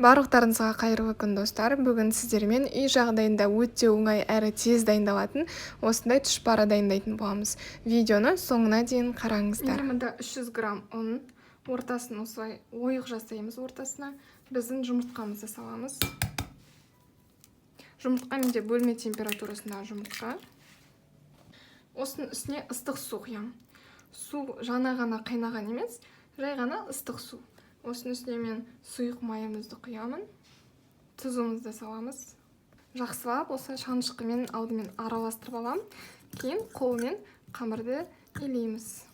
Барлықтарыңызға қайырлы күн достар. Бүгін сіздермен үй жағдайында өте оңай әрі тез дайындалатын осындай тұшпара дайындайтын боламыз. Видеоны соңына дейін қараңыздар. Мында 300 грамм ұн, ортасын осылай ойық жасаймыз ортасына. Біздің жұмыртқамызды саламыз. Жұмыртқа менде бөлме температурасындағы жұмыртқа. Осының үстіне ыстық су құям. Су жаңа ғана қайнаған емес, жай ғана ыстық су. Осының үстіне мен сұйық майымызды құямын. Тұзымызды саламыз. Жақсылап осы шанышқымен алдымен араластырып аламын. Кейін қолмен қамырды илейміз.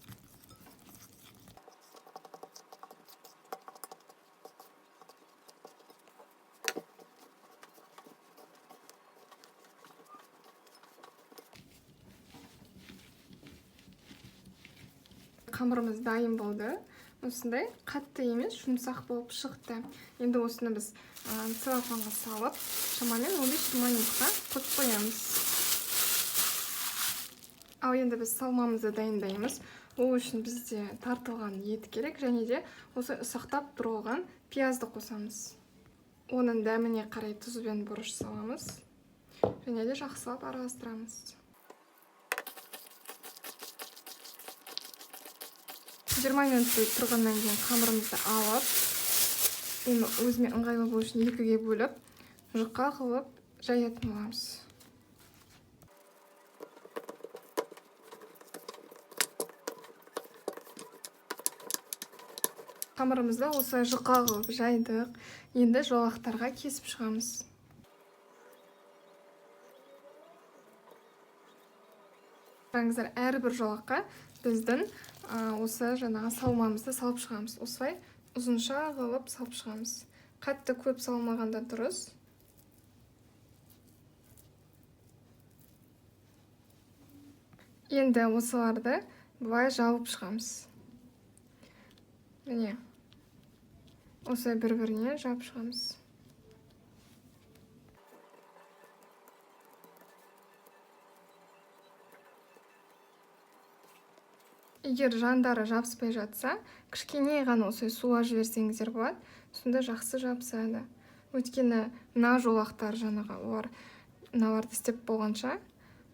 Қамырымыз дайын болды. Осындай қатты емес, жұмсақ болып шықты. Енді осыны біз целлофанға салып, шамамен 15-20 минутқа қойып қоямыз. Ал енді біз салмамызды дайындаймыз. Ол үшін бізде тартылған ет керек, және де осы ұсақтап тұрған пиязды қосамыз. Оның дәміне қарай тұз бен бұрыш саламыз. Және де жақсылап араластырамыз. 20 минут тұрғаннан кейін қамырымызды алып, өзіме ыңғайлы болу үшін екіге бөліп, жұқа қылып жаятын боламыз. Қамырымызды осылай жұқа қылып жайдық. Енді жолақтарға кесіп шығамыз. Қараңыздар, әрбір жолаққа біздің осы жаңағы салмамызды салып шығамыз. Осылай ұзынша қылып салып шығамыз. Қатты көп салмағанда дұрыс. Енді осыларды бұлай жауып шығамыз. Міне, осылай бір-біріне жауып шығамыз. Егер жандары жабыспай жатса, кішкене ғана осылай суға жіберсеңіздер болады, сонда жақсы жабысады. Өйткені мына жолақтар жаңағы, олар мыналарды істеп болғанша,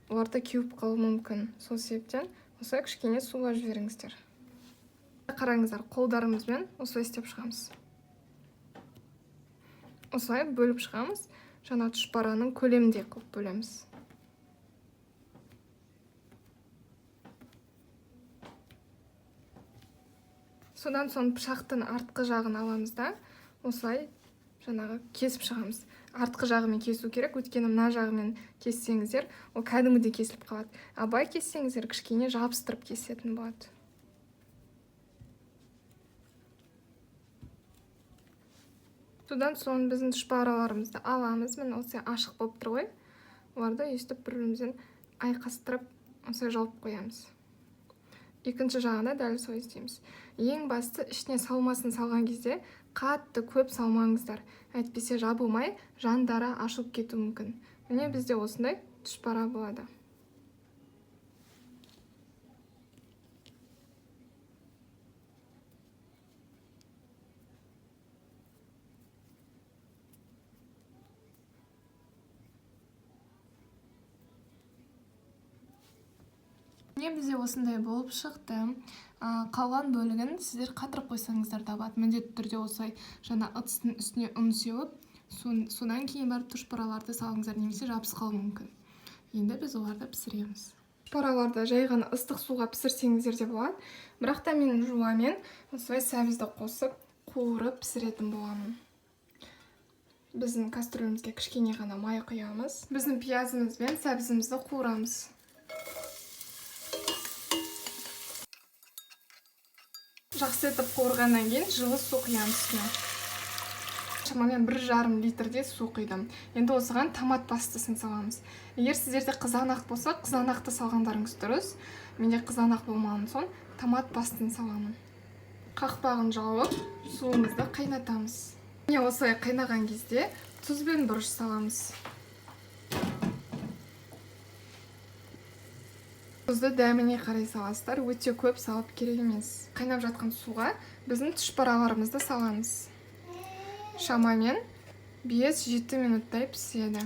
оларды кеуіп қалуы мүмкін. Сол себептен осылай кішкене суға жіберіңіздер. Қараңыздар, қолдарымызбен осылай істеп шығамыз. Осылай бөліп шығамыз, жаңа тұшпараның көлемінде қылып бөлеміз. Содан соң пышақтың артқы жағын аламыз да, осылай жаңағы кесіп шығамыз. Артқы жағымен кесу керек, өйткені мына жағымен кессеңіздер, ол кәдімгідей кесіліп қалады. Абай кессеңіздер, кішкене жабыстырып кесетін болады. Содан соң біздің тұшпараларымызды аламыз. Міне осылай ашық болып тұр ғой. Оларды өйстіп бір-бірімізден айқастырып, осылай жауып қоямыз. Екінші жағына дәл солай істейміз. Ең басты ішіне салмасын салған кезде қатты көп салмаңыздар. Әйтпесе жабылмай, жандары ашылып кетуі мүмкін. Міне бізде осындай тұшпара болады. Бізде осындай болып шықты. Қалған бөлігін сіздер қатырып қойсаңыздар да болады. Міндетті түрде осылай жаңа ыдыстың үстіне ұн сеуіп, содан кейін барып тұшпараларды салыңыздар, немесе жабысып қалуы мүмкін. Енді біз оларды пісіреміз. Тұшпараларды жай ғана ыстық суға пісірсеңіздер де болады. Бірақ та мен жуамен осылай сәбізді қосып, қуырып пісіретін боламын. Біздің кастрөлімізге кішкене ғана май құямыз. Біздің пиязымыз бен сәбізімізді қуырамыз. Жақсы етіп қуырғаннан кейін жылы су құямыз үстіне. Шамамен 1,5 литрде су құйдым. Енді осыған томат пастасын саламыз. Егер сіздерде қызанақ болса, қызанақты салғандарыңыз дұрыс. Менде қызанақ болмаған соң томат паstaсын саламын. Қақпағын жауып, суымызды қайнатамыз. Міне осылай қайнаған кезде тұз бен бұрыш саламыз. Тұзды дәміне қарай саласыздар, өте көп салып керек емес. Қайнап жатқан суға біздің тұшпараларымызды саламыз. шамамен 5-7 минуттай піседі.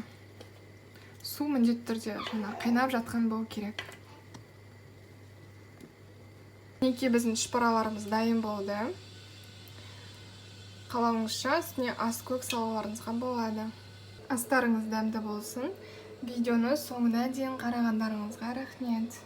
Су міндетті түрде қайнап жатқан болу керек. Мінекей біздің тұшпараларымыз дайын болды. Қалауыңызша үстіне ас көк салуларыңызға болады. Астарыңыз дәмді болсын. Видеоны соңына дейін қарағандарыңызға рахмет.